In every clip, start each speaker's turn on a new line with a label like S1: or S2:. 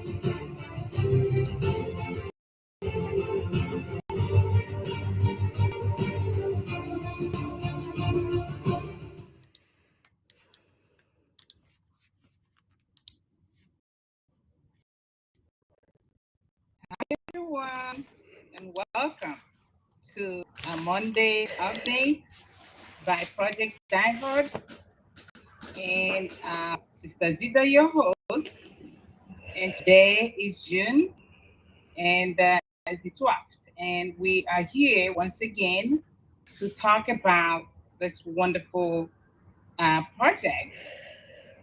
S1: Everyone, and welcome to a Monday update by Project Divert. And Sister Zita, your host. And today is June, and it's the 12th. And we are here once again to talk about this wonderful project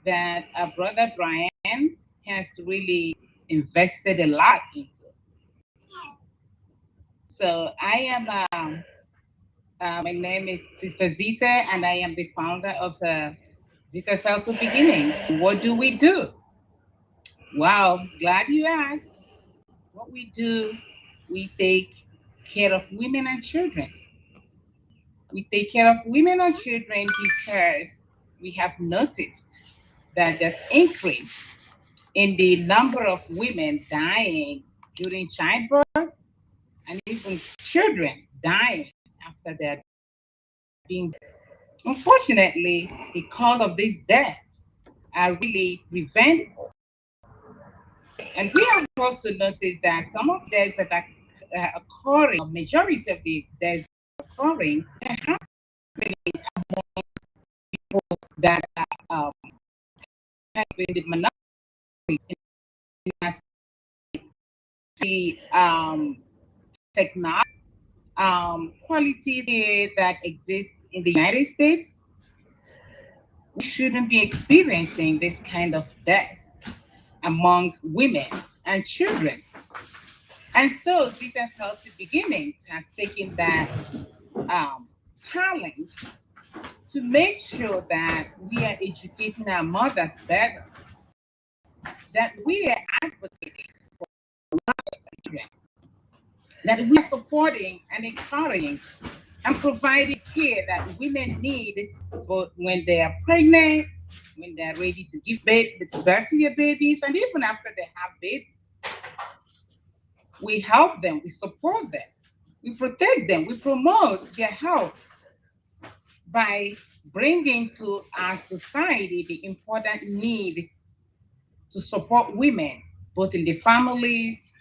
S1: that our brother Brian has really invested a lot into. So I am my name is Sister Zita, and I am the founder of the Zita Celtic Beginnings. What do we do? Wow, glad you asked. What we do, we take care of women and children. We take care of women and children because we have noticed that there's increase in the number of women dying during childbirth and even children dying after they're being. Unfortunately, because of these deaths are really preventable. And we have also noticed that some of deaths that are occurring, or majority of the deaths occurring, are happening among people that are having the monopoly in the technology quality that exists in the United States. We shouldn't be experiencing this kind of death among women and children. And so Zita's Healthy Beginnings has taken that challenge to make sure that we are educating our mothers better, that we are advocating for mothers and children, that we are supporting and encouraging and providing care that women need both when they are pregnant, when they're ready to give birth to their babies, and even after they have babies. We help them, we support them, we protect them, we promote their health by bringing to our society the important need to support women, both in the families,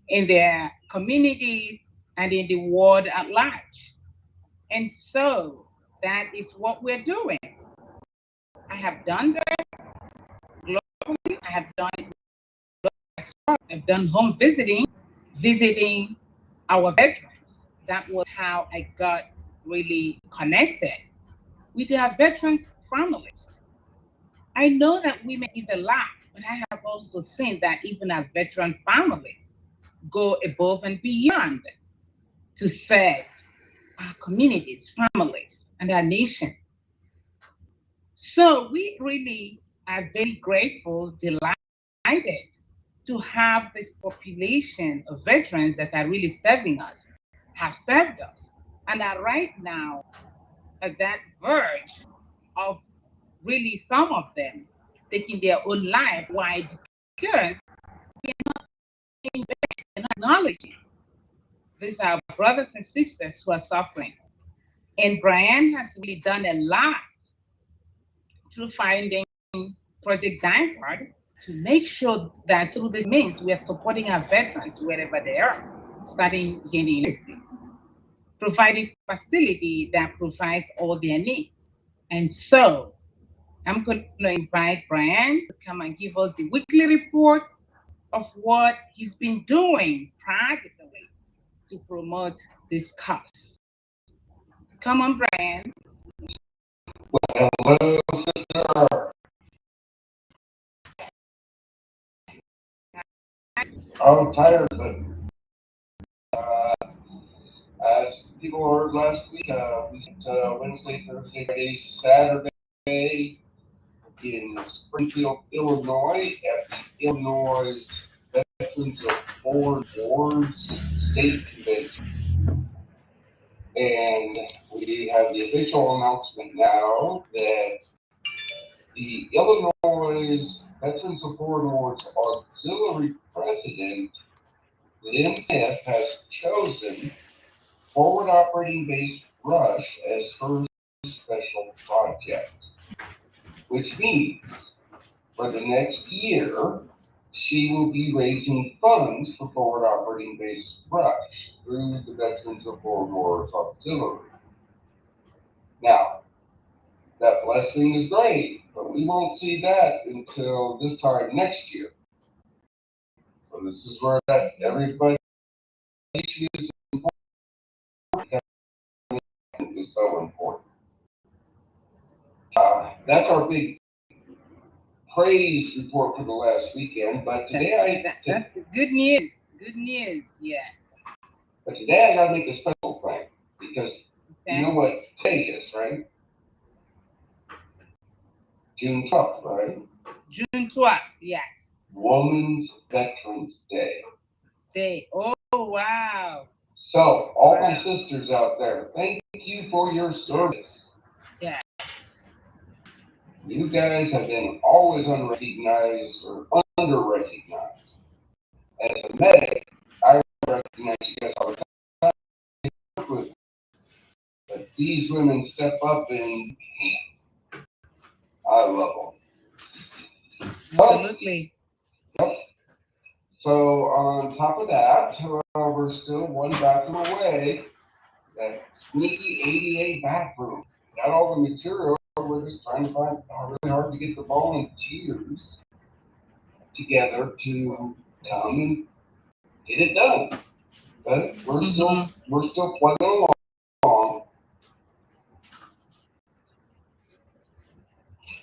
S1: in their communities, and in the world at large. And so that is what we're doing. I have done that globally, I have done it as well. I've done home visiting our veterans. That was how I got really connected with our veteran families. I know that women give a lot, but I have also seen that even our veteran families go above and beyond to serve our communities, families, and our nation. So we really are very grateful, delighted to have this population of veterans that are really serving us, have served us, and are right now at that verge of really some of them taking their own life. Why? Because in and acknowledging these are brothers and sisters who are suffering. And Brian has really done a lot through finding Project Diehard to make sure that through this means we are supporting our veterans wherever they are, starting in the United States, providing facility that provides all their needs. And so I'm going to invite Brian to come and give us the weekly report of what he's been doing practically to promote this cause. Come on, Brian.
S2: Hello, sister. I'm tired, but as people heard last week, we spent Wednesday, Thursday, Friday, Saturday in Springfield, Illinois, at the Illinois Veterans of Foreign Wars State Convention. And we have the official announcement now that the Illinois Veterans of Foreign Wars Auxiliary President Lynn Smith has chosen Forward Operating Base Rush as her special project, which means for the next year, she will be raising funds for Forward Operating Base Rush through the Veterans of Foreign Wars Auxiliary. Now, that blessing is great, but we won't see that until this time next year. So this is where that everybody is so important. That's our big praise report for the last weekend. But today
S1: that's good news. Good news, yes.
S2: But today I gotta make a special thing because you know what today is, right? June 12th, right?
S1: June 12th, yes.
S2: Women's Veterans Day.
S1: Oh, wow.
S2: So, all my sisters out there, thank you for your service.
S1: Yeah.
S2: You guys have been always unrecognized or under-recognized. As a medic, I recognize you guys all the time. But these women step up and I love them.
S1: Absolutely.
S2: Yep. So on top of that, we're still one bathroom away. That sneaky ADA bathroom. Got all the material. We're just trying to find really hard to get the volunteers together to come and get it done. But we're still plugging along.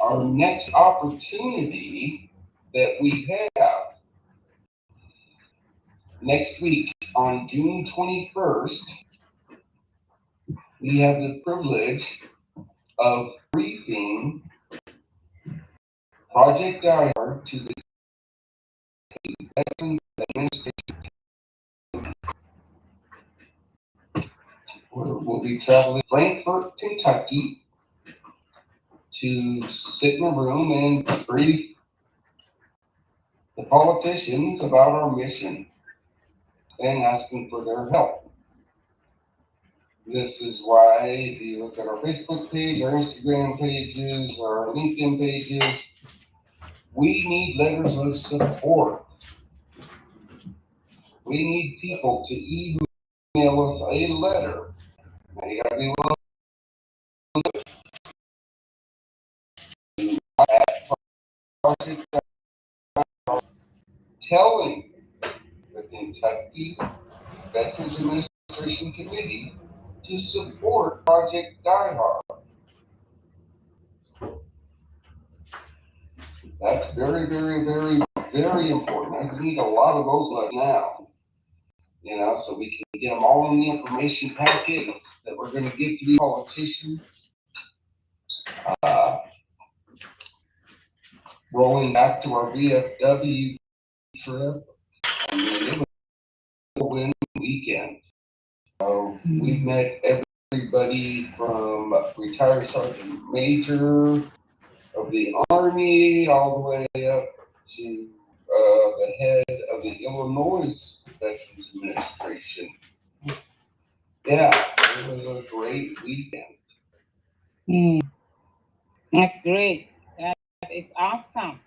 S2: Our next opportunity that we have next week on June 21st, we have the privilege of briefing Project Diary to the Veterans Administration. We'll be traveling to Frankfort, Kentucky to sit in a room and brief the politicians about our mission and asking for their help. This is why, if you look at our Facebook page, our Instagram pages, our LinkedIn pages, we need letters of support. We need people to email us a letter. Now you gotta be willing to telling the Kentucky Veterans Administration Committee to support Project Die Hard. That's very, very, very, very important. I need a lot of those letters now, so we can get them all in the information packet that we're going to give to the politicians. Rolling back to our VFW trip, it was a win weekend. So we've met everybody from retired sergeant major of the Army all the way up to the head of the Illinois Veterans Administration. Yeah, it was a great weekend.
S1: That's great. That is awesome.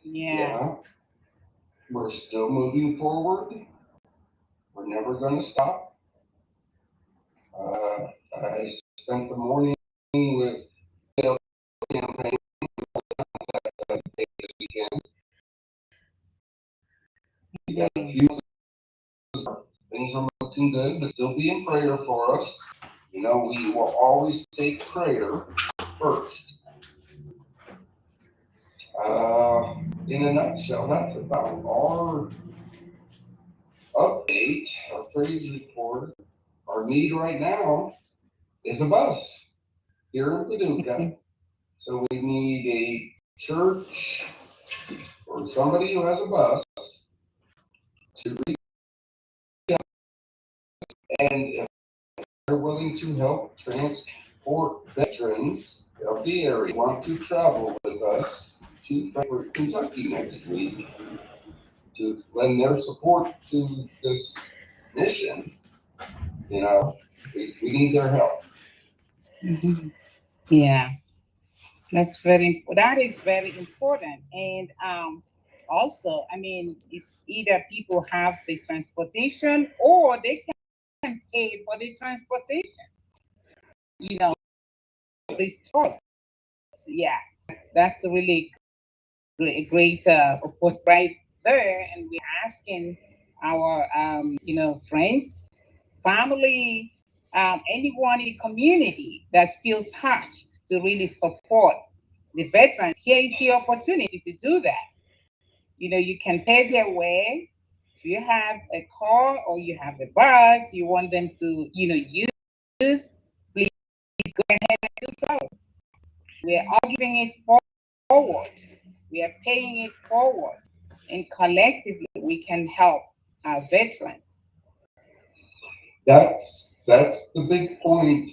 S1: Yeah.
S2: We're still moving forward. We're never going to stop. I spent the morning with the campaign this weekend. We got a few things are looking good, but still be in prayer for us. We will always take prayer first. In a nutshell, that's about our update, our praise report. Our need right now is a bus here in Paducah. So we need a church or somebody who has a bus to reach out, and if they're willing to help transport veterans of the area who want to travel with us, to Frankfort, Kentucky next week to lend their support to this mission. You know, we need their help.
S1: Mhm. Yeah, that is very important. And also, I mean, it's either people have the transportation or they can pay for the transportation. You know, this choice. Yeah, that's a really great report right there. And we're asking our friends, family, anyone in the community that feel touched to really support the veterans. Here is the opportunity to do that. You know, you can pay their way. If you have a car or you have a bus, you want them to use, please go ahead and do so. We are all giving it forward. We are paying it forward. And collectively, we can help our veterans.
S2: That's the big point.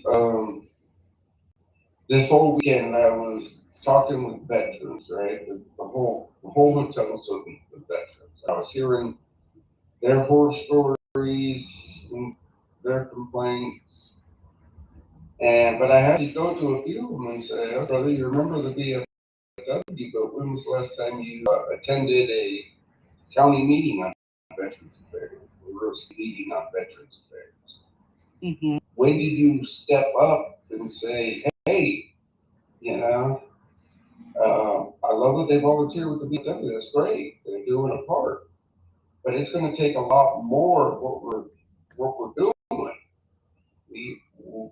S2: This whole weekend I was talking with veterans, right? The whole hotel was open with veterans. I was hearing their horror stories and their complaints. And but I had to go to a few of them and say, oh, brother, you remember the VFW, but when was the last time you attended a county meeting on Veterans Affairs, or a meeting on Veterans Affairs?
S1: Mm-hmm.
S2: When did you step up and say, hey, you know, I love that they volunteer with the VFW. That's great. They're doing a part, but it's going to take a lot more of what we're doing.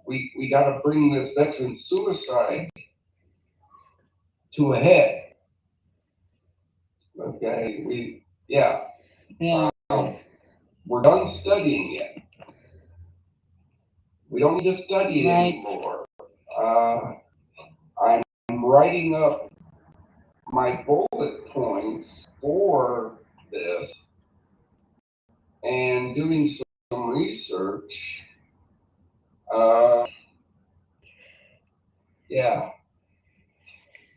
S2: We got to bring this veteran suicide to a head. Okay,
S1: Yeah.
S2: we're done studying it. We don't need to study it
S1: Right.
S2: anymore. I'm writing up my bullet points for this and doing some research. Uh, yeah,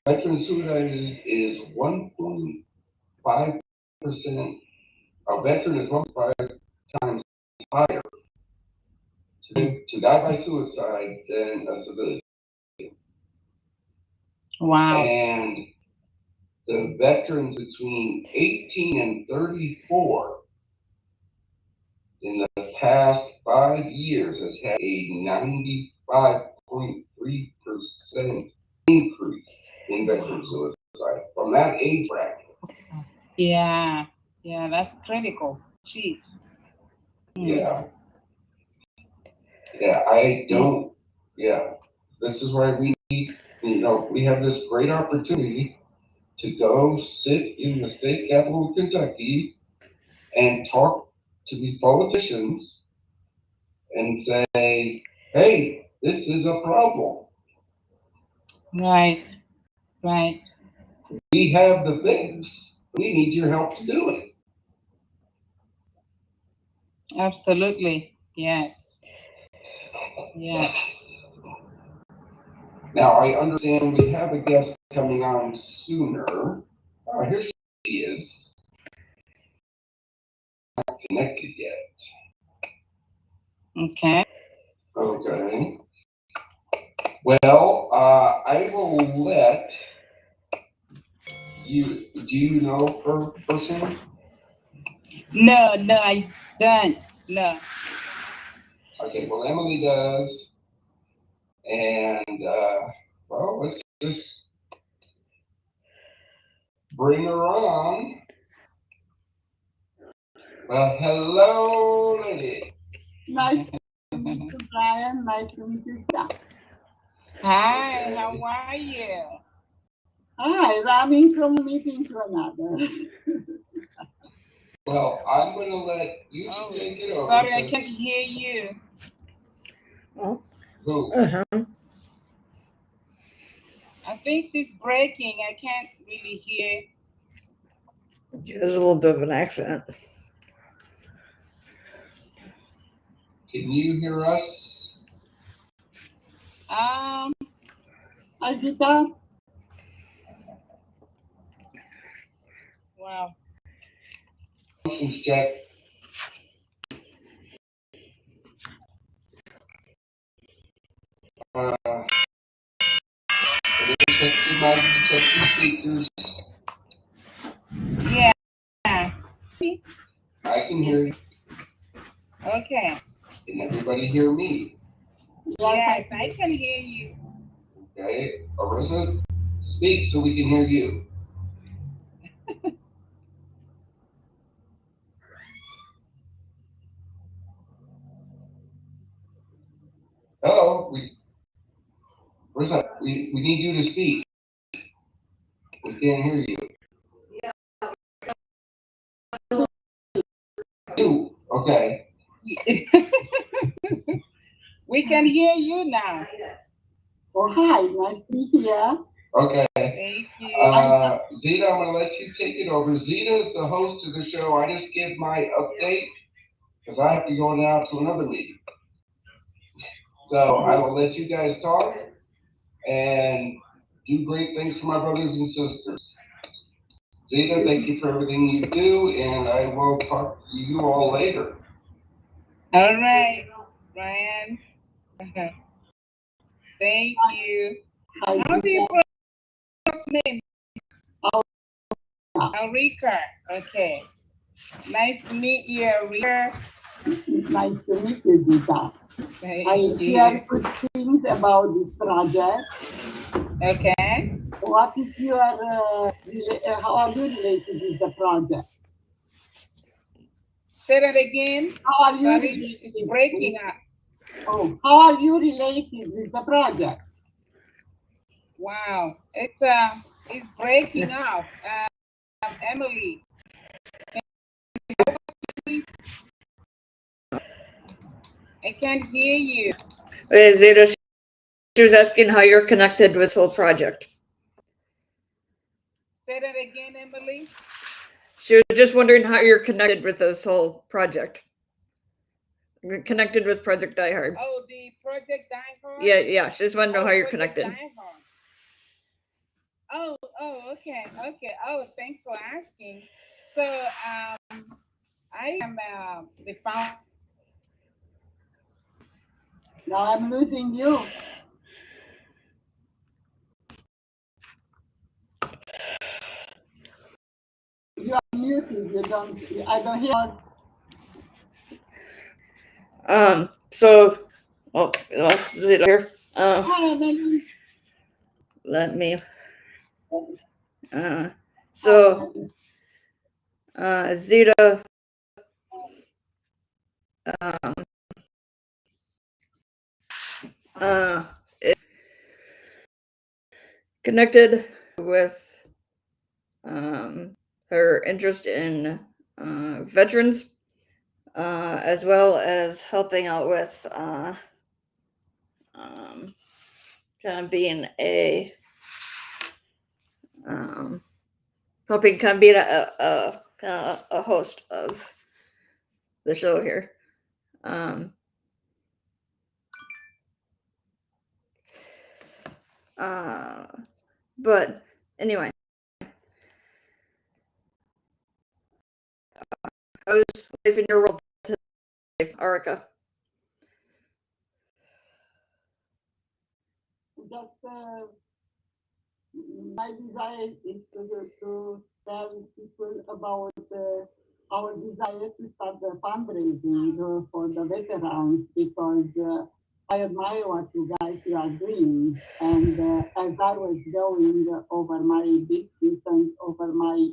S2: veteran suicide is 1.5%. A veteran is 1.5 times higher to die by suicide than a civilian.
S1: Wow.
S2: And the veterans between 18 and 34 in the past 5 years has had a 95.3% increase in veteran suicide from that age bracket.
S1: Yeah. Yeah, that's critical. Jeez.
S2: Yeah. Yeah, I don't, yeah. This is why we need, we have this great opportunity to go sit in the state capital of Kentucky and talk to these politicians and say, hey, this is a problem.
S1: Right. Right.
S2: We have the fix. We need your help to do it.
S1: Absolutely. Yes. Yes.
S2: Now, I understand we have a guest coming on sooner. Here she is. Not connected yet.
S1: Okay.
S2: Okay. Well, I will let you. Do you know her personally?
S1: No, I don't. No.
S2: Okay. Well, Emily does, and well, let's just bring her on. Well, hello, lady.
S3: Nice to meet you, Brian. Nice to meet you, Zita.
S1: Hi, how are you?
S3: Hi, running from meeting to another.
S2: Well, I'm going to let you take it over.
S1: Sorry, I can't hear you.
S2: Who?
S1: I think she's breaking. I can't really hear.
S4: There's a little bit of an accent.
S2: Can you hear us?
S3: Hi, Zita.
S1: Wow.
S2: Functions check. Check your mic, check your speakers.
S1: Yeah.
S2: I can hear you.
S1: Okay.
S2: Can everybody hear me?
S1: Yes, I can hear you.
S2: Okay. Arisa, speak so we can hear you. Hello. Arisa, we need you to speak. We can't hear you. You. Okay.
S1: We can hear you now.
S3: Oh, hi, nice to be here.
S2: Okay.
S1: Thank you.
S2: Zita, I'm going to let you take it over. Zita is the host of the show. I just give my update because I have to go now to another meeting. So I will let you guys talk and do great things for my brothers and sisters. Zita, thank you for everything you do, and I will talk to you all later.
S1: All right, Ryan. Thank you.
S3: Hi,
S1: How do you
S3: Zita.
S1: pronounce name? Aurika. Okay. Nice to meet you, Aurika.
S3: Nice to meet you, Zita. I
S1: Thank
S3: hear
S1: you.
S3: good things about this project.
S1: Okay.
S3: What is your, how are you related with the project?
S1: Say that again.
S3: How are you
S1: Sorry,
S3: related?
S1: it's breaking up.
S3: Oh, how are you related with the project?
S1: Wow, it's breaking up. Emily, I can't hear you.
S4: Okay, Zeta, she was asking how you're connected with this whole project.
S1: Say that again, Emily.
S4: She was just wondering how you're connected with this whole project. You're connected with Project Die Hard.
S1: Oh, the Project Die Hard?
S4: Yeah. She just wanted to know how you're
S1: Project
S4: connected.
S1: Die Hard. Okay. Oh, thanks for asking. So, I am the founder.
S3: Now I'm losing you. You are muted. I don't hear.
S4: So, let's Zeta here.
S3: Hi, Emily.
S4: Let me. So, Zeta. Um, connected with her interest in veterans, as well as helping out with kind of being a helping kind of being a host of the show here. But anyway, how's life in your world today, Arika?
S3: Just my desire is to tell people about our desire to start the fundraising for the veterans because I admire what you guys are doing. And as I was going over my business and over my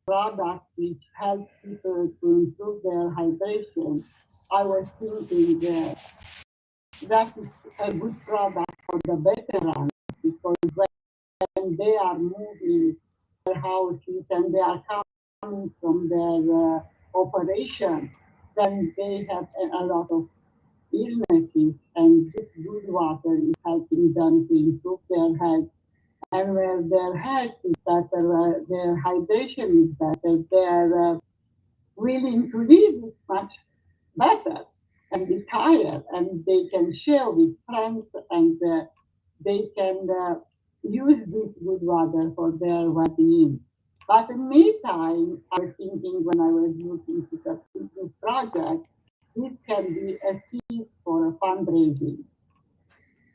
S3: products which help people to improve their hydration, I was thinking that is a good product for the veterans because when they are moving their houses and they are coming from their operation, then they have a lot of illnesses, and this good water is helping them to improve their health. And when their health is better, their hydration is better, their willing to live is much better and be tired, and they can share with friends, and they can use this good water for their well-being. But in the meantime, I was thinking when I was looking to succeed this project, this can be a seed for a fundraising.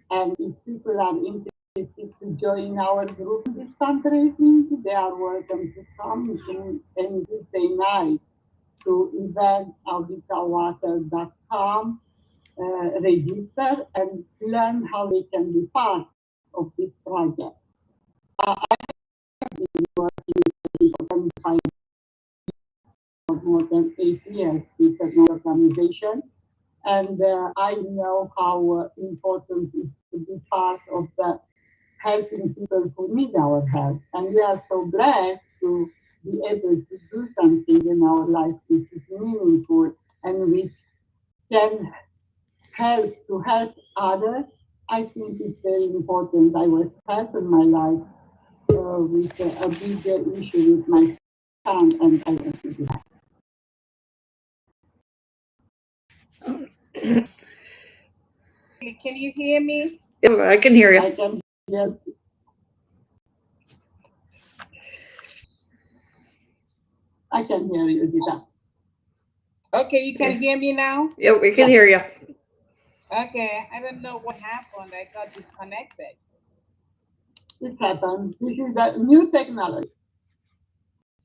S3: And if people are interested to join our group in this fundraising, they are welcome to come in Tuesday night to event.auditawater.com, register and learn how they can be part of this project. Working for more than 8 years with an organization, and I know how important it is to be part of the helping people who need our help. And we are so blessed to be able to do something in our life which is meaningful and which can help others. I think it's very important. I was helped in my life with a bigger issue with my son, and I want to do that.
S1: Can you hear me?
S4: Yeah, I can hear you.
S3: I can hear. I can hear you, Zita.
S1: Okay, you can hear me now?
S4: Yeah, we can hear you.
S1: Okay, I don't know what happened. I got disconnected.
S3: It happens. This is the new technology.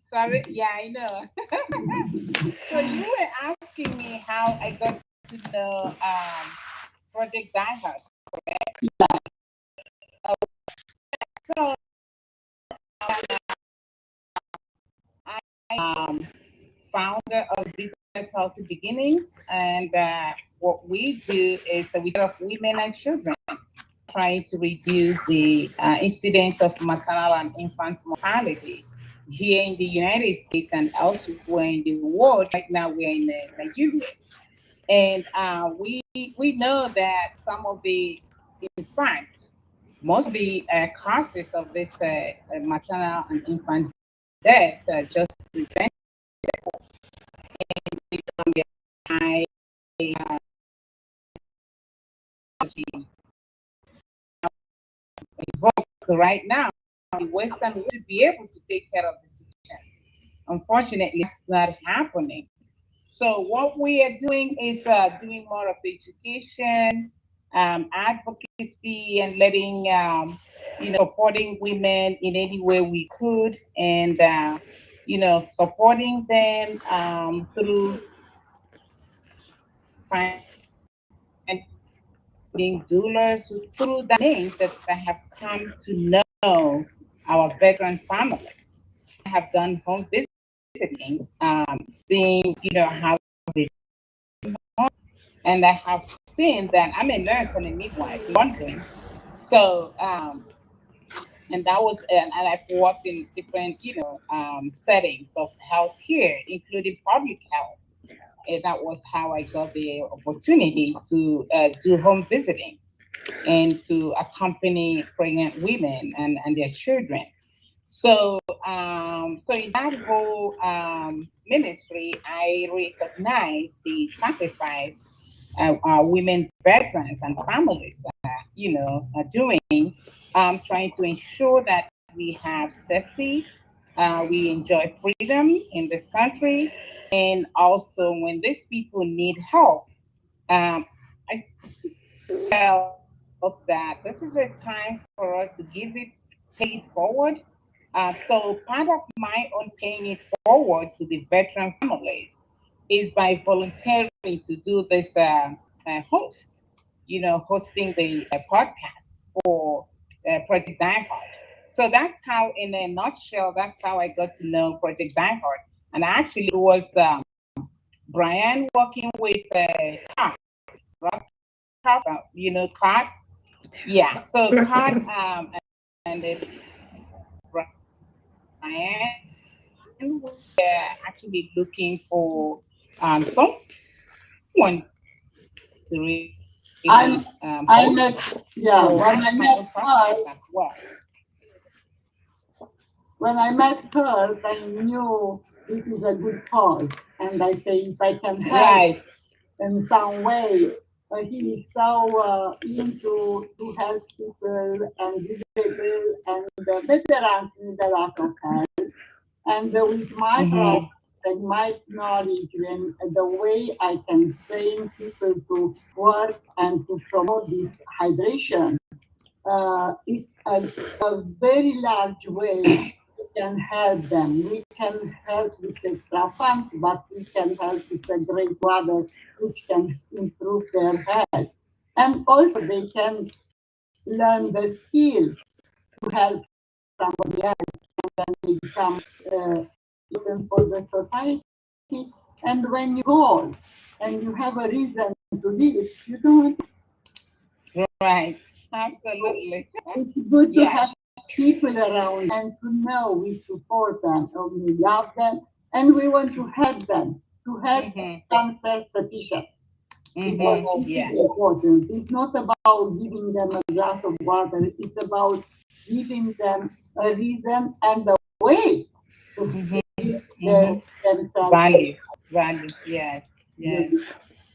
S1: Sorry, yeah, I know. So you were asking me how I got to know Project Diehard. So I founder of Zita's Healthy Beginnings, and what we do is we care of women and children, trying to reduce the incidence of maternal and infant mortality here in the United States and elsewhere in the world. Right now, we're in Nigeria, and we know that some of the, in fact, most of the causes of this maternal and infant death just prevent high right now. The Western world to be able to take care of the situation. Unfortunately, it's not happening. So what we are doing is doing more of education, advocacy, and letting supporting women in any way we could, and supporting them through finding doulas through the names that I have come to know our veteran families. I have done home visiting, seeing how they, and I have seen that I'm a nurse and a midwife wondering. So and that was and I've worked in different settings of healthcare, including public health. And that was how I got the opportunity to do home visiting and to accompany pregnant women and their children. So, so in that whole ministry, I recognize the sacrifice women veterans and families, are doing, trying to ensure that we have safety, we enjoy freedom in this country, and also when these people need help, I tell that this is a time for us to give it, pay it forward. So part of my own paying it forward to the veteran families is by volunteering to do this host, hosting the podcast for Project Die Hard. So that's how, in a nutshell, that's how I got to know Project Die Hard. And actually, it was Brian working with Ross Card. Yeah, so Card and Brian were actually looking for someone to really
S3: I met, yeah,
S1: so
S3: when I met her,
S1: as well.
S3: I knew this is a good cause. And I say, if I can help
S1: Right.
S3: in some way, he is so into to help people and disabled and veterans need a lot of help. And with my practice and my knowledge and the way I can train people to work and to promote this hydration, it's a very large way we can help them. We can help with extra funds, but we can help with the great water, which can improve their health. And also they can learn the skills to help somebody else, and then they become looking for the society. And when you go and you have a reason to live, you don't.
S1: Right. Absolutely.
S3: It's good to
S1: Yes.
S3: have people around and to know we support them and we love them and we want to help them to help become self-sufficient. Because this
S1: Yeah.
S3: is important. It's not about giving them a glass of water. It's about giving them a reason and a way to feed themselves.
S1: Value. Value. Yes. Yes.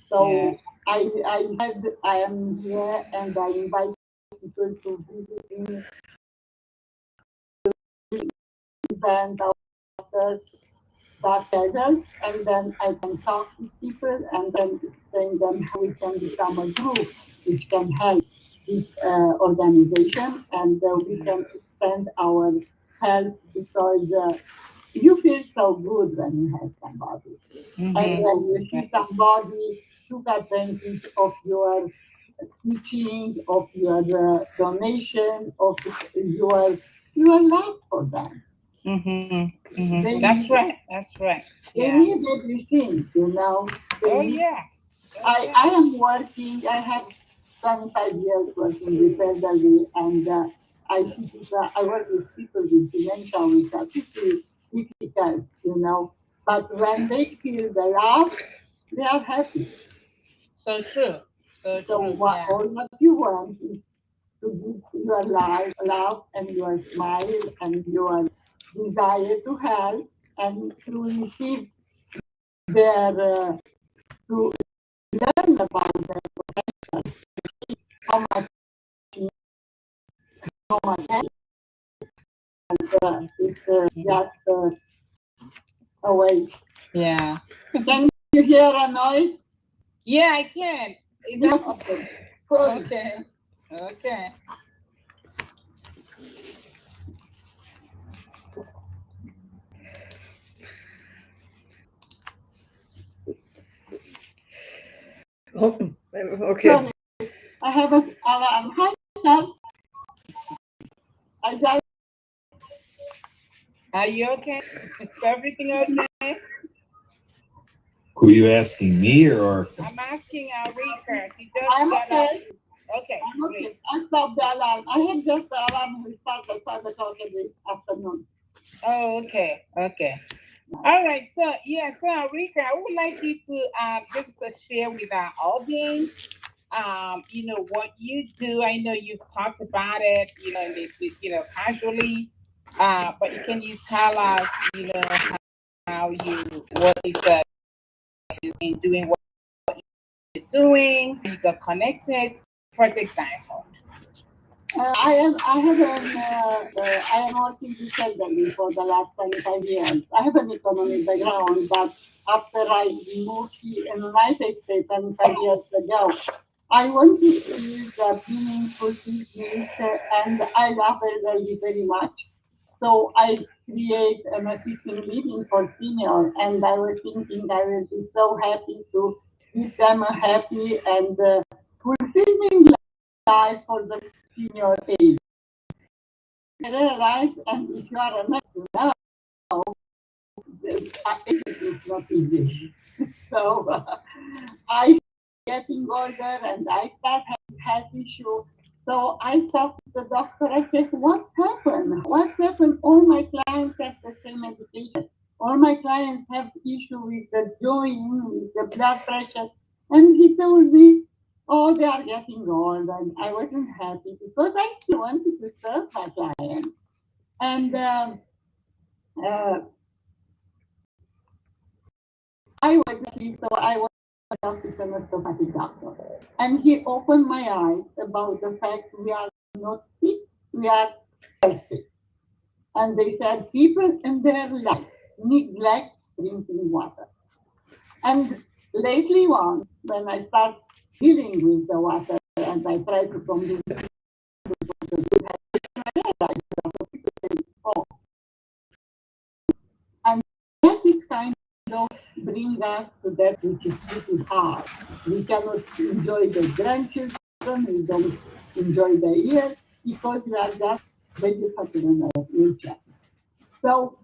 S3: So
S1: Yeah.
S3: I am here and I invite people to visit me event after that result, and then I can talk with people and then explain them how we can become a group which can help this organization and we can expand our help because you feel so good when you help somebody. And when you see somebody took advantage of your teaching, of your donation, of your love for them.
S1: That's right. That's right.
S3: They
S1: Yeah.
S3: need everything, you know.
S1: Oh yeah.
S3: I am working, I have 25 years working with elderly and I see people, I work with people with dementia, which are pretty difficult, you know. But when they feel the love, they are happy.
S1: So true. So
S3: So
S1: true.
S3: what
S1: Yeah.
S3: all what you want is to give your life, love and your smile and your desire to help and to receive their to learn about their how much how much help it's just a way.
S1: Yeah.
S3: Can you hear a noise?
S1: Yeah, I can. Is that
S3: Okay. Good.
S1: okay? Okay.
S4: Oh, okay.
S3: Sorry. I have a alarm. Hi, sir. I just
S1: Are you okay? Is everything okay?
S5: Who are you asking, me or?
S1: I'm asking Rika. She just
S3: I'm
S1: got up.
S3: okay.
S1: Okay.
S3: I'm
S1: Great.
S3: okay. I stopped the alarm. I had just the alarm will start at 5 o'clock in the afternoon.
S1: Oh, okay. Okay. All right. So yeah. So Rika, I would like you to just to share with our audience. What you do. I know you've talked about it. In casually. But can you tell us, how you what is in doing what you're doing? You got connected. Project Diamond.
S3: I am working with elderly for the last 25 years. I have an economic background, but after I moved to the United States 25 years ago, I want to see the meaningful business and I love elderly very much. So I create an assisted living for seniors and I was thinking I will be so happy to give them a happy and fulfilling life for the senior age. I realize, and if you are a nurse, you know, it is not easy. So I getting older and I start having health issue. So I talked to the doctor. I said, "What happened? What happened? All my clients have the same medication. All my clients have issue with the joint, with the blood pressure." And he told me, "Oh, they are getting old." And I wasn't happy because I still wanted to serve my clients. And uh, I was happy, so I was with an orthopedic doctor. And he opened my eyes about the fact we are not sick, we are healthy. And they said people in their life neglect drinking water. And lately on, when I start dealing with the water and I try to convince people, and that is kind of bring us to that which is pretty hard. We cannot enjoy the grandchildren, we don't enjoy the year because we are just babysitting in a wheelchair. So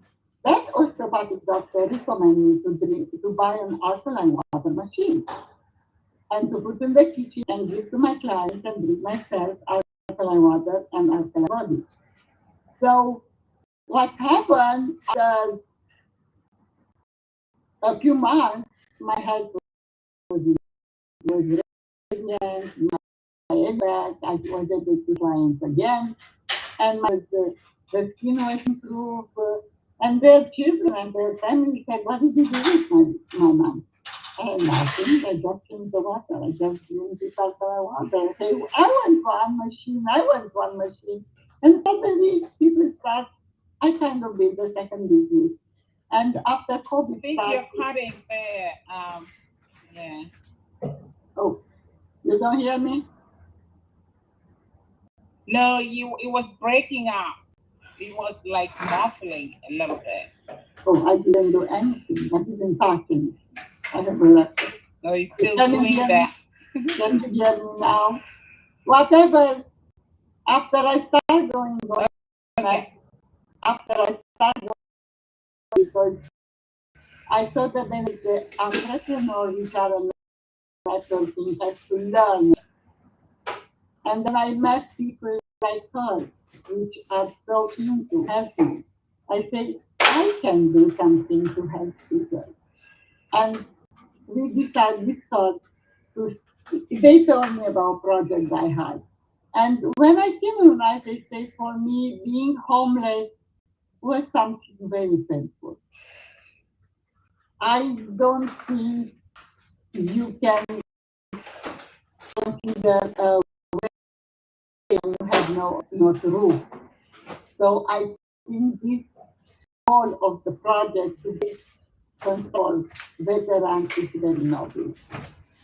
S3: that osteopathic doctor recommended me to buy an alkaline water machine and to put in the kitchen and give to my clients and drink myself alkaline water and alkaline body. So what happened after a few months, my health was resilient, my back, I was able to clients again, and the skin was improved. And their children and their family said, what did you do with my mom? And nothing, I just changed the water. I just drink this alkaline water. Say, I want one machine, I want one machine. And suddenly people start, I kind of did the second business. And after
S1: I
S3: COVID
S1: think
S3: started,
S1: you're cutting there. Yeah.
S3: oh, you don't hear me?
S1: No, it was breaking up. It was like muffling a little bit.
S3: Oh, I didn't do anything. I didn't touch anything. I have left it.
S1: No, you're still
S3: Can you
S1: doing
S3: hear
S1: that.
S3: me? Can you hear me now? Whatever. After I start going,
S1: Okay.
S3: after I start going, because I saw that there is the entrepreneur which are a networking has to learn. And then I met people like her, which are so into helping. I said, I can do something to help people. And we decided with her to, they told me about projects I had. And when I came to the United States, for me, being homeless was something very painful. I don't think you can consider a way you have no roof. So I think this goal of the project to be control veterans is very noble.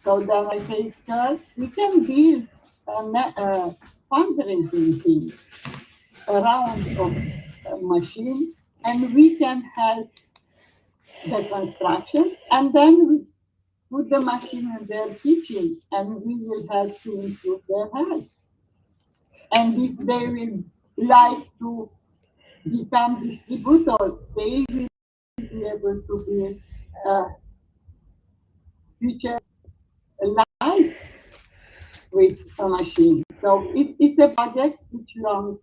S3: So then I say, sir, we can build a fundraising thing around a machine and we can help the construction and then we put the machine in their kitchen and we will help to improve their health. And if they will like to become distributors, they will be able to build a future life with a machine. So it's a project which long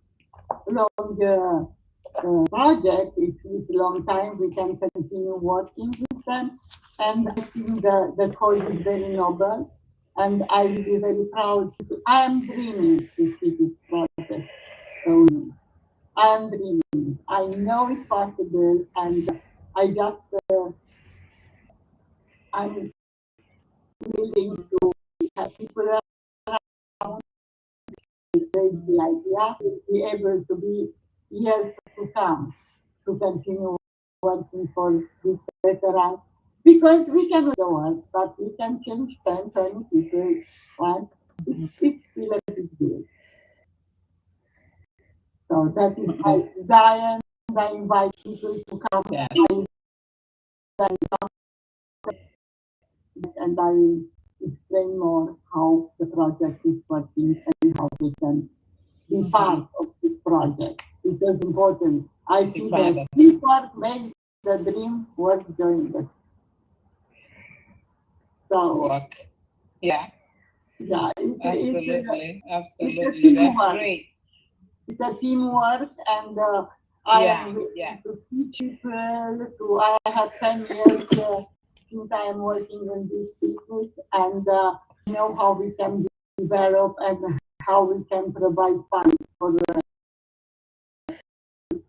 S3: project. It's a long time. We can continue working with them. And I think the cause is very noble. And I will be very proud. I am dreaming to see this project. So I am dreaming. I know it's possible. And I just, I'm willing to have people around the idea, be able to be years to come to continue working for these veterans. Because we can do the work, but we can change 10, 20 people. Right? It's still a big deal. So that is my desire, and I invite people to come.
S1: Yeah.
S3: And I will explain more how the project is working and how they can be part of this project. It is important. I see that teamwork makes the dream worth doing it. So,
S1: Work. Yeah.
S3: yeah,
S1: Absolutely.
S3: it's a
S1: Absolutely. That's
S3: teamwork.
S1: great.
S3: It's a teamwork, and I
S1: Yeah.
S3: am willing
S1: Yeah.
S3: to teach people. I have 10 years since I am working in this business, and know how we can develop and how we can provide funds for the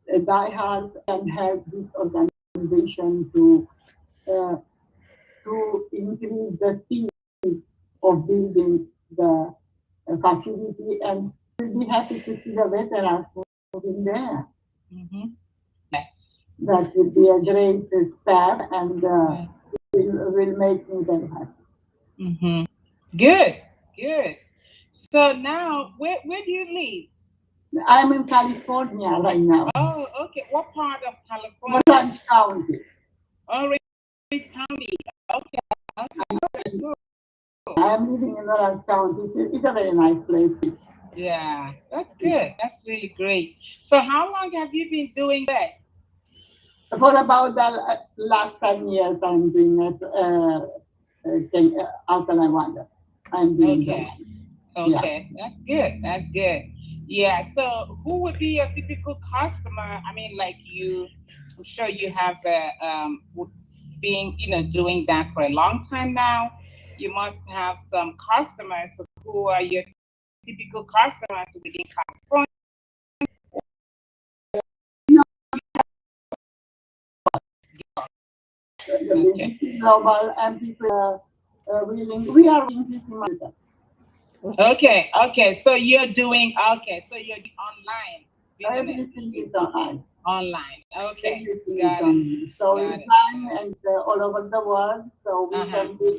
S3: diehard and help this organization uh, to increase the speed of building the facility, and we'll be happy to see the veterans moving there.
S1: Mm-hmm. Yes.
S3: That would be a great step and
S1: Yeah.
S3: will make me very happy.
S1: Mm-hmm. Good. Good. So now, where do you live?
S3: I'm in California right now,
S1: Oh, okay. What part of California?
S3: Orange County.
S1: Orange County. Okay. Okay. Cool.
S3: I'm living in Orange County. It's a very nice place.
S1: Yeah, that's good. That's really great. So, how long have you been doing this?
S3: For about the last 10 years, I'm doing it alkaline water. I'm doing the
S1: Okay.
S3: one. Yeah.
S1: Okay. That's good. That's good. Yeah. So, who would be a typical customer? I mean, like you, I'm sure you have been, doing that for a long time now. You must have some customers. So who are your typical customers within California?
S3: The
S1: Okay.
S3: business is global and people are we are willing to monitor.
S1: Okay, okay. So you're doing so you're doing online
S3: Everything
S1: business
S3: is online.
S1: online. Okay,
S3: Everything is
S1: got it,
S3: online. So
S1: got
S3: it's
S1: it.
S3: time and all over the world. So we
S1: Uh-huh.
S3: can be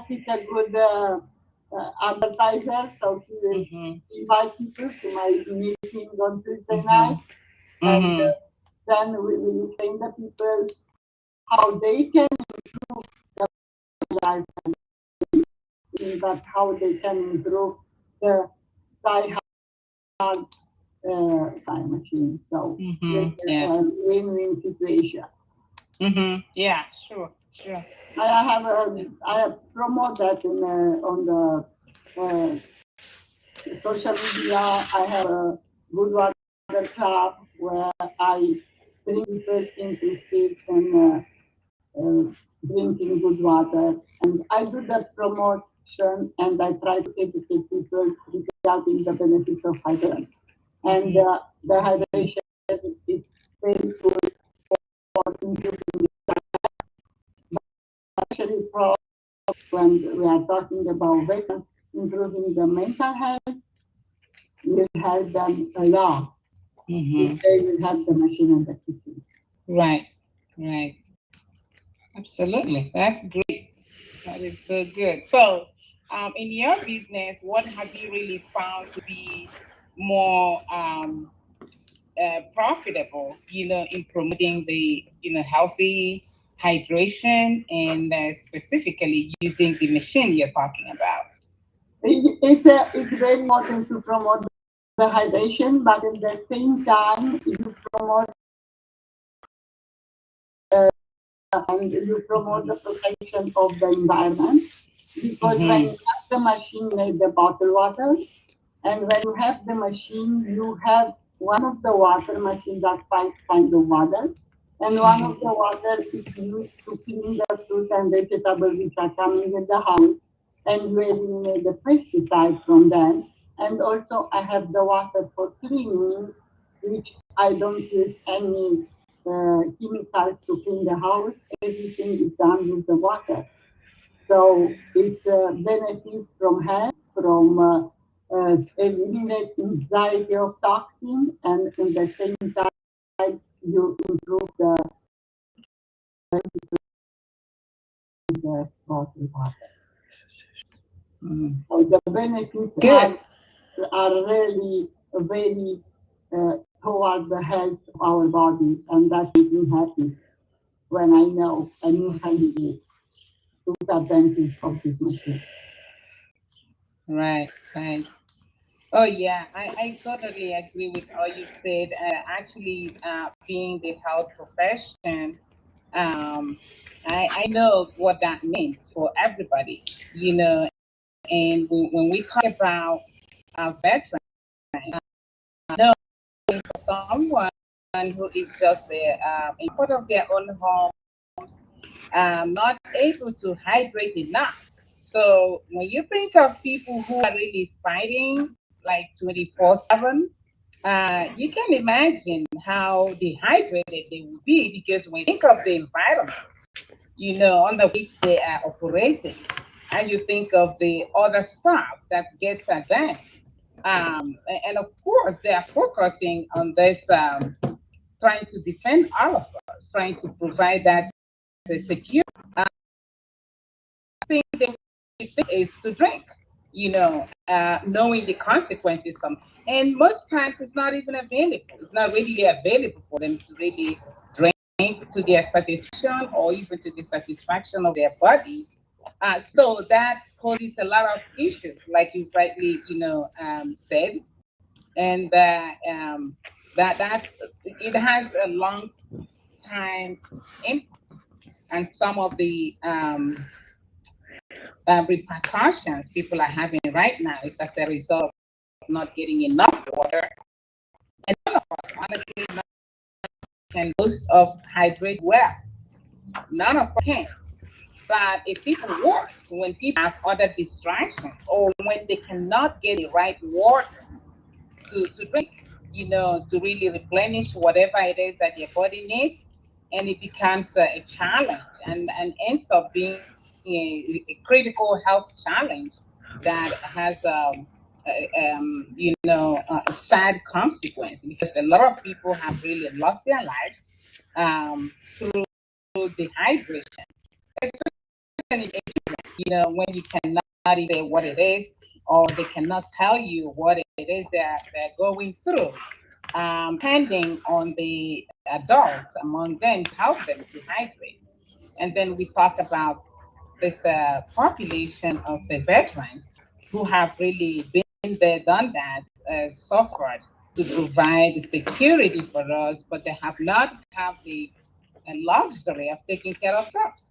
S3: pick a good advertiser. So he will
S1: Mm-hmm.
S3: invite people to my meeting on Tuesday
S1: Mm-hmm.
S3: night, and
S1: Mm-hmm.
S3: then we will train the people how they can life in that how they can improve the die hard time machine. So
S1: Mm-hmm.
S3: it's
S1: Yeah.
S3: a win-win situation.
S1: Mm-hmm. Yeah, sure, sure.
S3: I have promoted that on the social media. I have a good water club where I bring people interested in drinking good water, and I do the promotion and I try to educate people regarding the benefits of hydration. And the hydration is very good for improving especially for when we are talking about veterans, improving the mental health will help them a lot if
S1: Mm-hmm.
S3: they will have the machine and the kitchen.
S1: Right, right. Absolutely. That's great. That is so good. So, in your business, what have you really found to be more profitable, in promoting the, healthy hydration and specifically using the machine you're talking about?
S3: It's very important to promote the hydration, but at the same time, you promote and you promote the protection of the environment because when
S1: Mm-hmm.
S3: you have the machine made the bottled water, and when you have the machine, you have one of the water machine that five kinds of water, and one of the water is used to clean the fruit and vegetables which are coming in the house, and you eliminate the pesticide from them. And also, I have the water for cleaning, which I don't use any chemicals to clean the house. Everything is done with the water. So it benefits from health, from eliminate anxiety of toxin, and in the same time you improve the bottled water.
S1: Mm-hmm.
S3: So the benefits
S1: Good.
S3: are really very toward the health of our body, and that makes me happy when I know a new family took advantage of this machine.
S1: Right, right. Oh yeah, I totally agree with all you said. Actually, being the health profession, um, I know what that means for everybody, and when we talk about veterans, know someone who is just in front of their own home, not able to hydrate enough. So when you think of people who are really fighting like 24/7, you can imagine how dehydrated they will be because when you think of the environment, under which they are operating, and you think of the other stuff that gets advanced. And of course, they are focusing on this trying to defend all of us, trying to provide that secure thing they think is to drink, knowing the consequences. And most times it's not even available. It's not readily available for them to really drink to their satisfaction or even to the satisfaction of their body. So that causes a lot of issues, like you rightly, said, and that's it has a long time impact, and some of the repercussions people are having right now is as a result of not getting enough water. And none of us, honestly, can boast of hydrate well. None of us can. But it's even worse when people have other distractions or when they cannot get the right water to drink, to really replenish whatever it is that their body needs. And it becomes a challenge and ends up being a critical health challenge that has a sad consequence, because a lot of people have really lost their lives through dehydration, especially when you cannot even say what it is, or they cannot tell you what it is they're going through, depending on the adults among them to help them to hydrate. And then we talk about this population of the veterans who have really been there, done that, suffered to provide security for us, but they have not have the luxury of taking care of themselves.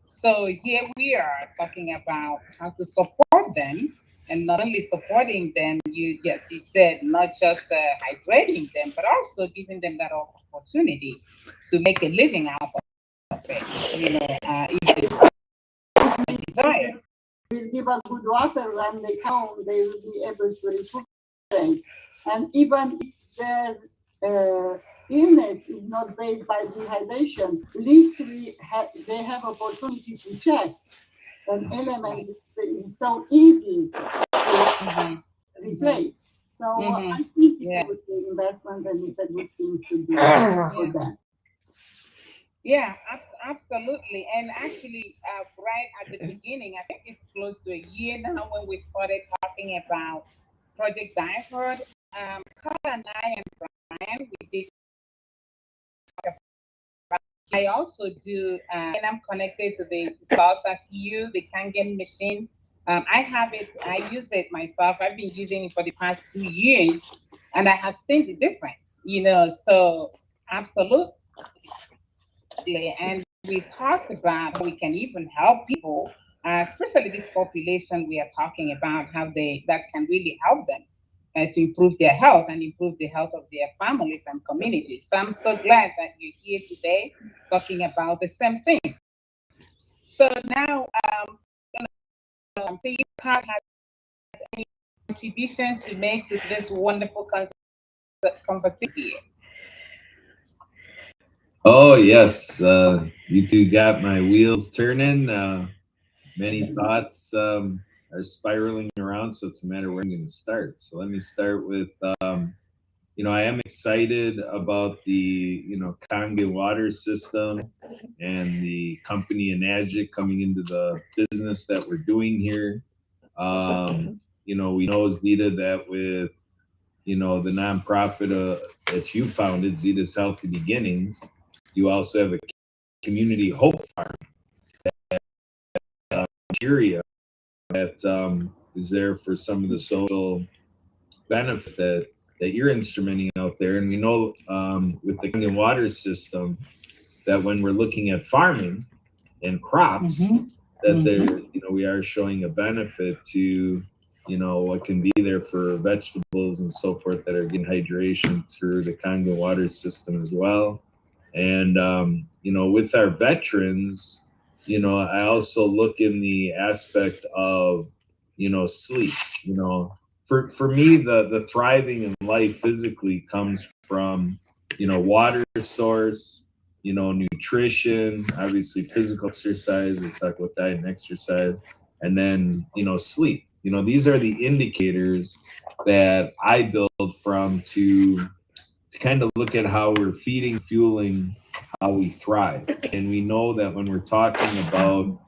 S1: So here we are talking about how to support them, and not only supporting them, you said not just hydrating them, but also giving them that opportunity to make a living out of it. If they desire.
S3: Will give us good water when they come, they will be able to recuperate. And even if their illness is not based by dehydration, at least they have opportunity to check an element is so easy to replace. So I think it's a good investment and it's a good thing to do for them.
S1: Yeah, absolutely. And actually, right at the beginning, I think it's close to a year now when we started talking about Project Divert. Carl and I and Brian, we did talk about. I also do, and I'm connected to the Salsa CU, the Kangen machine. I have it, I use it myself. I've been using it for the past 2 years, and I have seen the difference, so absolutely. And we talked about how we can even help people, especially this population we are talking about, how that can really help them to improve their health and improve the health of their families and communities. So I'm so glad that you're here today talking about the same thing. So now, see if Carl has any contributions to make to this wonderful conversation here.
S5: Oh, yes. You two got my wheels turning. Many thoughts are spiraling around, so it's a matter where I'm going to start. So let me start with, I am excited about the, Kange water system and the company Enagic coming into the business that we're doing here. We know, Zita, that with, the nonprofit that you founded, Zita's Healthy Beginnings, you also have a community hope farm Nigeria that is there for some of the social benefit that you're instrumenting out there. And we know with the Kangen water system that when we're looking at farming and crops, that there, we are showing a benefit to, what can be there for vegetables and so forth that are getting hydration through the Kangen water system as well. And, with our veterans, I also look in the aspect of, sleep. For me, the thriving in life physically comes from, water source, nutrition, obviously physical exercise. We talk about diet and exercise, and then, sleep. These are the indicators that I build from to to kind of look at how we're feeding, fueling how we thrive. And we know that when we're talking about,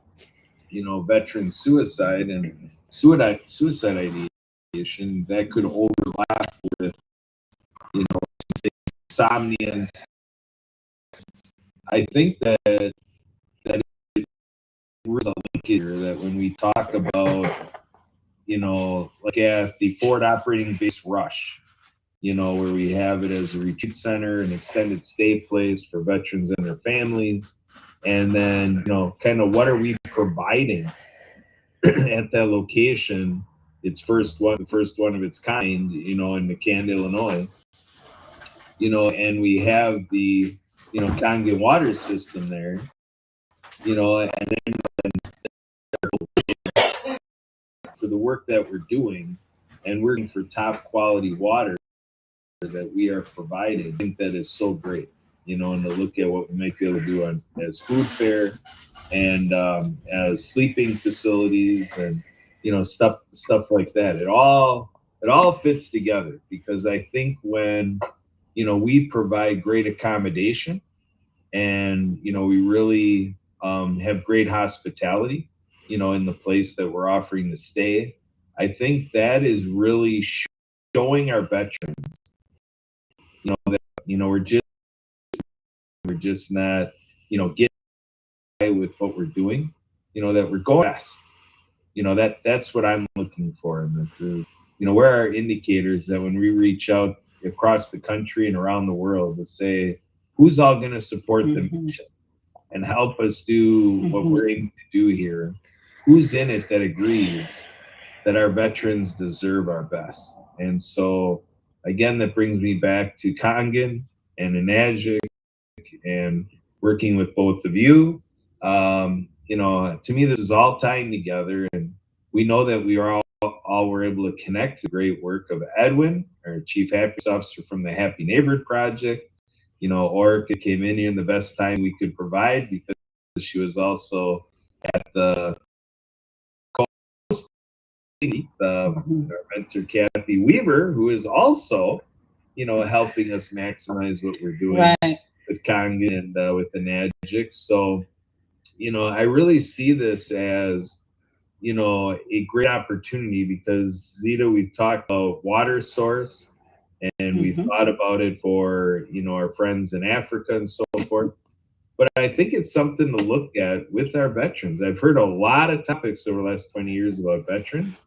S5: veteran suicide and suicide ideation, that could overlap with, insomnia. I think that there is a link here that when we talk about, like at the Ford Operating Base Rush, where we have it as a retreat center, an extended stay place for veterans and their families. And then, kind of what are we providing at that location? It's the first one of its kind, in McCann, Illinois, and we have the, Kangen water system there, and then for the work that we're doing, and we're looking for top quality water that we are providing. I think that is so great, and to look at what we might be able to do as food fare and as sleeping facilities and stuff like that. It all fits together, because I think when we provide great accommodation and we really have great hospitality, in the place that we're offering to stay, I think that is really showing our veterans, that we're just not getting away with what we're doing, that we're going best. That's what I'm looking for in this is, where are indicators that when we reach out across the country and around the world to say who's all going to support the mission and help us do what we're aiming to do here, who's in it that agrees that our veterans deserve our best. And so again, that brings me back to Kangen and Enagic and working with both of you. To me, this is all tying together, and we know that we are all were able to connect the great work of Edwin, our Chief Happiness Officer from the Happy Neighborhood Project. Orica came in here in the best time we could provide, because she was also at the our mentor Kathy Weaver, who is also, helping us maximize what we're doing with Kangen and with the Enagic. So, I really see this as, a great opportunity, because Zita, we've talked about water source, and we've thought about it for, our friends in Africa and so forth. But I think it's something to look at with our veterans. I've heard a lot of topics over the last 20 years about veterans,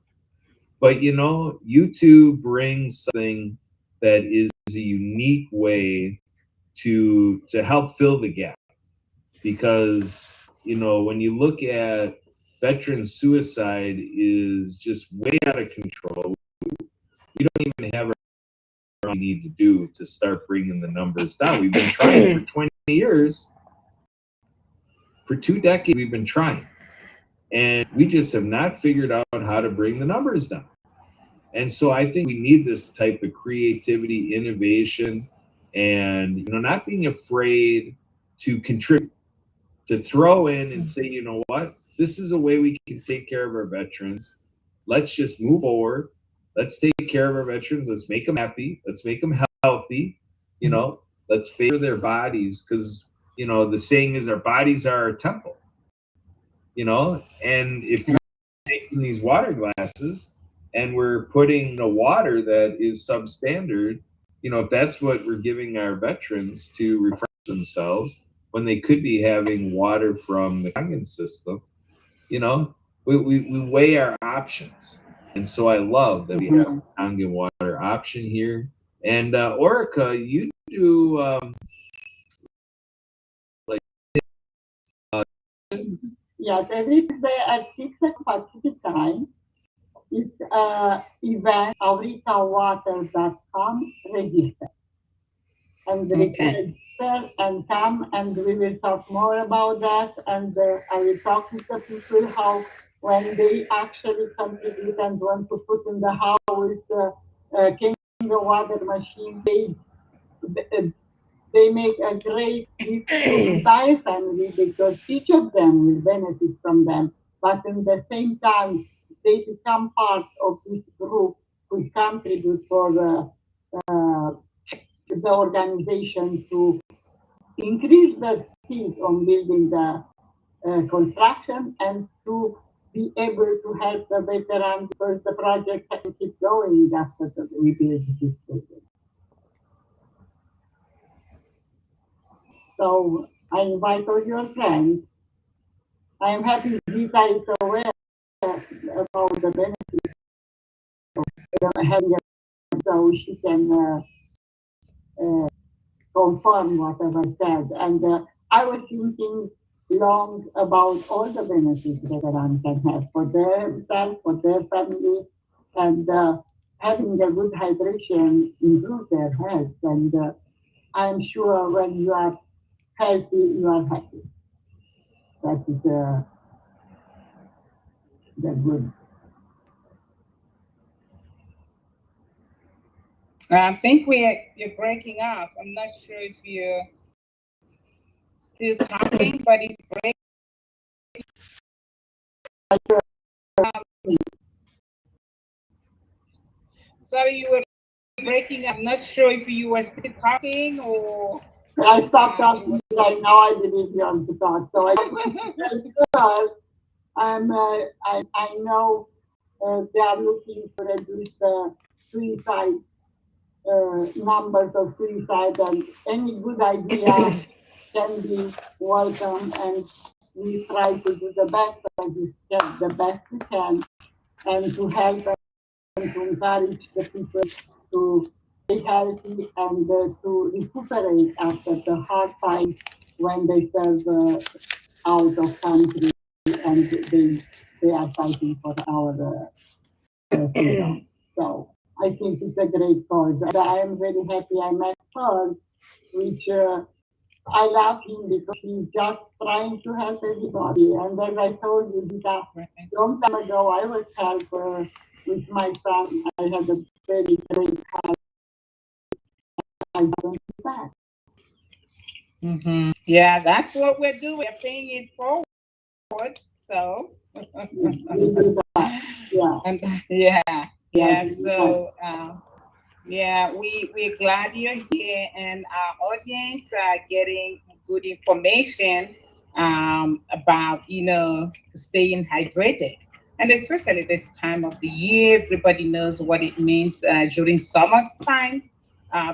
S5: but you two bring something that is a unique way to help fill the gap. Because, when you look at veteran suicide is just way out of control. We don't even have what we need to do to start bringing the numbers down. We've been trying for 20 years. For 2 decades, we've been trying. And we just have not figured out how to bring the numbers down. And so I think we need this type of creativity, innovation, and not being afraid to contribute, to throw in and say, you know what, this is a way we can take care of our veterans. Let's just move forward. Let's take care of our veterans. Let's make them happy. Let's make them healthy. Let's favor their bodies, because the saying is our bodies are our temple. And if we're taking these water glasses and we're putting water that is substandard, if that's what we're giving our veterans to refresh themselves when they could be having water from the Kangen system, we weigh our options. And so I love that we have a Kangen water option here. And Orica, you do
S3: yes, every day at 6 o'clock Pacific time, it's event auritawater.com register. And they can register and come, and we will talk more about that. And I will talk with the people how when they actually contribute and want to put in the house, the water machine, they make a great gift to the entire family, because each of them will benefit from them. But in the same time, they become part of this group who contribute for the the organization to increase the speed on building the construction and to be able to help the veterans because the project can keep going after we build this building. So I invite all your friends. I am happy Zita is aware about the benefits of having a so she can confirm whatever I said. And I was thinking long about all the benefits veterans can have for themselves, for their family, and having a good hydration improves their health. And I'm sure when you are healthy, you are happy. That is the good.
S1: I think you're breaking up. I'm not sure if you're still talking, but it's breaking. Sorry, you were breaking up. I'm not sure if you were still talking or.
S3: I stopped talking because now I believe you have to talk. So because I know they are looking to reduce the suicide numbers of suicide, and any good idea can be welcome, and we try to do the best as we can, the best we can, and to help and to encourage the people to stay healthy and to recuperate after the hard time when they serve out of country and they are fighting for our freedom. So I think it's a great cause. And I am very happy I met her, which I love him because he's just trying to help everybody. And as I told you, Zita, long time ago, I was helper with my son. I had a very great heart. I don't do that.
S1: Mm-hmm. Yeah, that's what we're doing. We're paying it forward. So.
S3: We do that. Yeah.
S1: And yeah. So. Yeah, we're glad you're here, and our audience are getting good information about staying hydrated, and especially this time of the year, everybody knows what it means during summertime.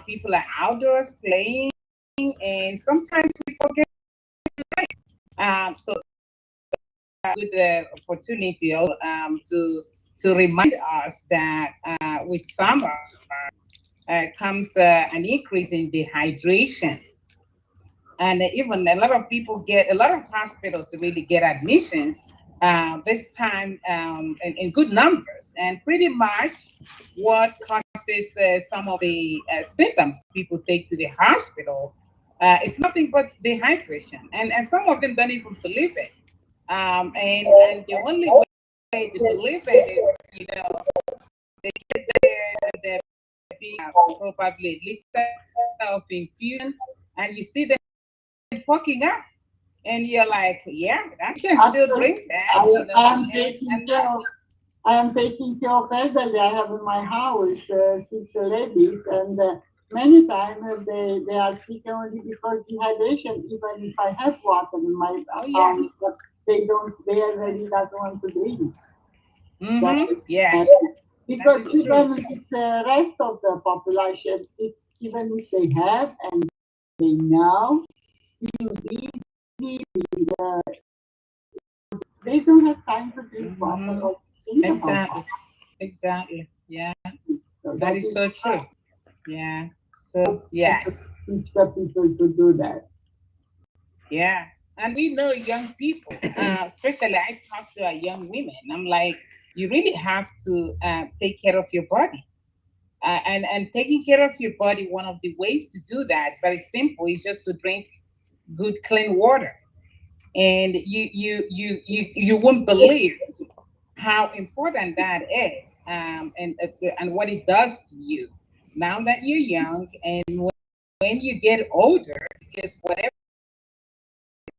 S1: People are outdoors playing, and sometimes we forget. So good opportunity to remind us that with summer comes an increase in dehydration. And even a lot of hospitals really get admissions this time in good numbers. And pretty much what causes some of the symptoms people take to the hospital is nothing but dehydration. And some of them don't even believe it. And the only way to believe it is, they get there and they're being probably liter of infusion, and you see them poking up, and you're like, yeah, I can still drink that.
S3: I am taking care of. I am taking care of elderly. I have in my house 6 ladies, and many times they are sick only because dehydration. Even if I have water in my house, but they really doesn't want to drink.
S1: Mm-hmm. Yes.
S3: Because even with the rest of the population, even if they have and they know, being busy, they don't have time to drink water or think about it.
S1: Exactly. Yeah.
S3: So
S1: That is so true. Yeah. So yes.
S3: Teach the people to do that.
S1: Yeah. And we know young people, especially I talk to young women. I'm like, you really have to take care of your body. And taking care of your body, one of the ways to do that, very simple, is just to drink good, clean water. And you won't believe how important that is, and what it does to you now that you're young, and when you get older, because whatever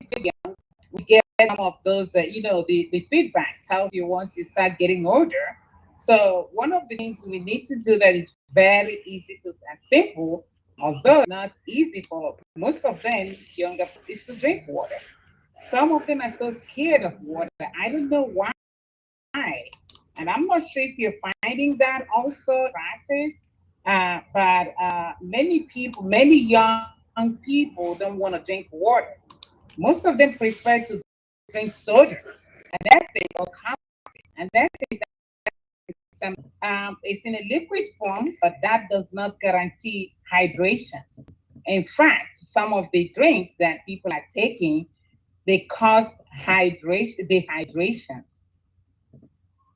S1: you're young, we get some of those that the feedback tells you once you start getting older. So one of the things we need to do that is very easy to and simple Although not easy for most of them, younger is to drink water. Some of them are so scared of water. I don't know why. And I'm not sure if you're finding that also practice. But many people, many young people don't want to drink water. Most of them prefer to drink soda, and that thing or coffee, and that thing it's in a liquid form, but that does not guarantee hydration. In fact, some of the drinks that people are taking, they cause hydration, dehydration.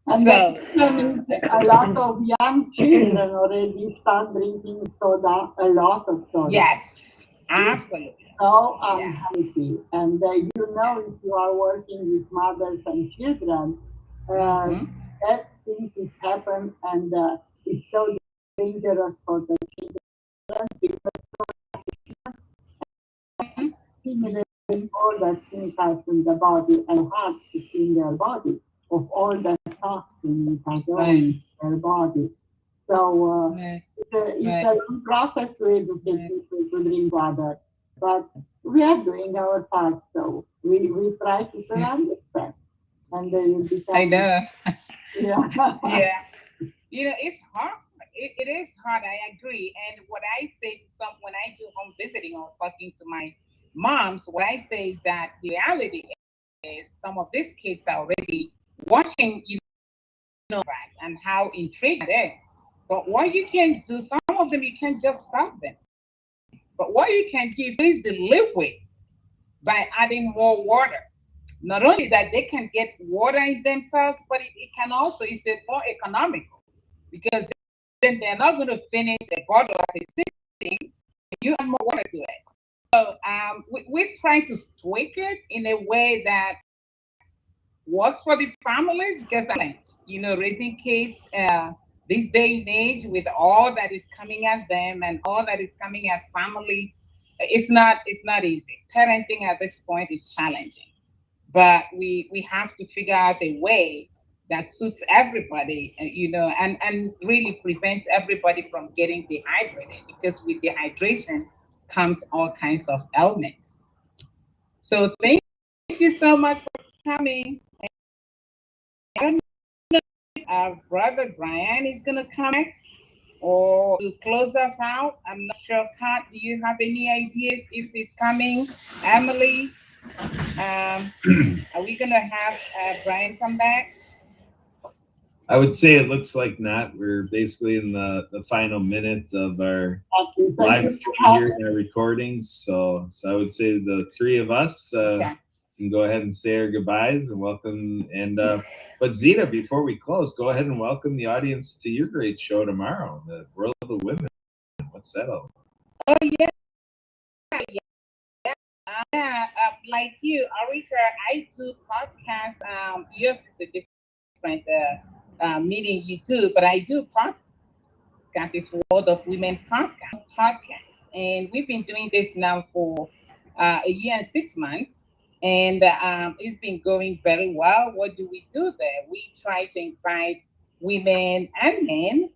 S3: And
S1: So,
S3: the reason is a lot of young children already start drinking soda, a lot of soda.
S1: yes, absolutely.
S3: So
S1: Yeah.
S3: unhealthy. And if you are working with mothers and children,
S1: Mhm.
S3: that thing is happen, and it's so dangerous for the children because
S1: Mhm.
S3: stimulate all the chemicals in the body and hard to clean their body of all the toxins that are
S1: Right.
S3: in their body. So
S1: Right.
S3: it's
S1: Right.
S3: a long process to educate people to drink water, but we are doing our part. So we try to understand, and they will
S1: I
S3: become,
S1: know.
S3: yeah.
S1: Yeah. It's hard. It is hard. I agree. And what I say to some when I do home visiting or talking to my moms, what I say is that the reality is some of these kids are already watching, that and how intriguing it is. But what you can do, some of them you can't just stop them. But what you can give is the liquid by adding more water. Not only that they can get water in themselves, but it can also is more economical because then they're not going to finish the bottle of the sitting. You add more water to it. So we're trying to tweak it in a way that works for the families because raising kids this day and age with all that is coming at them and all that is coming at families, it's not easy. Parenting at this point is challenging, but we have to figure out a way that suits everybody, and really prevents everybody from getting dehydrated because with dehydration comes all kinds of ailments. So thank you so much for coming. I don't know if our brother Brian is gonna come back or to close us out. I'm not sure. Kat, do you have any ideas if he's coming? Emily, are we gonna have Brian come back?
S5: I would say it looks like not. We're basically in the final minute of our live stream here in our recordings. So I would say the three of us
S1: Okay.
S5: can go ahead and say our goodbyes and welcome. And but Zita, before we close, go ahead and welcome the audience to your great show tomorrow, the World of the Women. What's that all about?
S1: Oh yeah, yeah. Like you, Arika, I do podcasts. Yours is a different meeting you do, but I do podcast. It's World of Women podcast, and we've been doing this now for a year and 6 months, and it's been going very well. What do we do there? We try to invite women and men,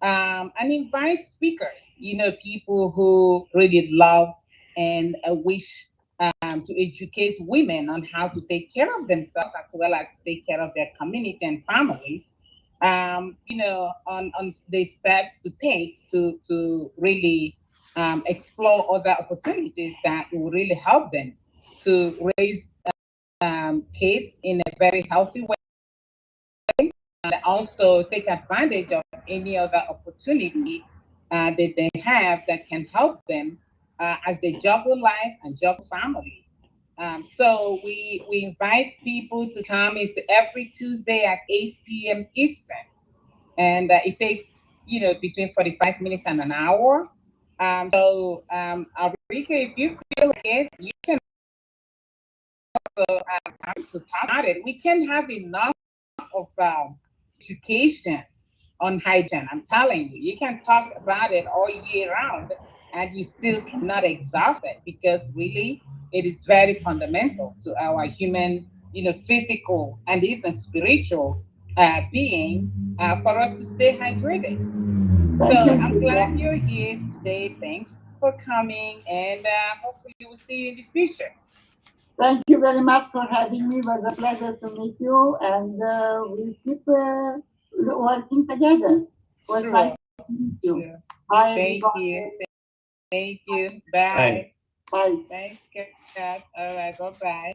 S1: and invite speakers. People who really love and wish to educate women on how to take care of themselves as well as take care of their community and families. On the steps to take to really explore other opportunities that will really help them to raise kids in a very healthy way, and also take advantage of any other opportunity that they have that can help them as they juggle life and juggle family. So we invite people to come. It's every Tuesday at 8 p.m. Eastern, and it takes between 45 minutes and an hour. Arika, if you feel like it, you can also come to talk about it. We can have enough of education on hygiene. I'm telling you, you can talk about it all year round, and you still cannot exhaust it because really, it is very fundamental to our human, physical and even spiritual being for us to stay hydrated. So
S3: Thank
S1: I'm
S3: you,
S1: glad
S3: Zita.
S1: you're here today. Thanks for coming, and hopefully we'll see you in the future.
S3: Thank you very much for having me. It was a pleasure to meet you, and we'll keep working together. It was
S1: Sure.
S3: nice to meet you.
S1: Sure.
S3: Bye,
S1: Thank
S3: everybody.
S1: you. Thank you. Bye.
S3: Bye.
S1: Thanks, Kat. All right, bye-bye.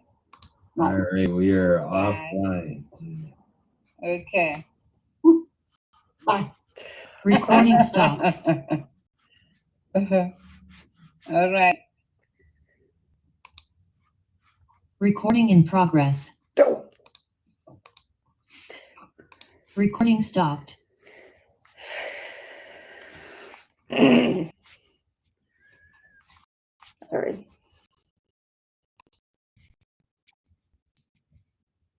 S5: All right, we are
S1: Bye.
S5: offline.
S1: Okay.
S3: Bye.
S6: Recording stopped.
S1: All right.
S6: Recording in progress.
S4: Go.
S6: Recording stopped.
S4: All right.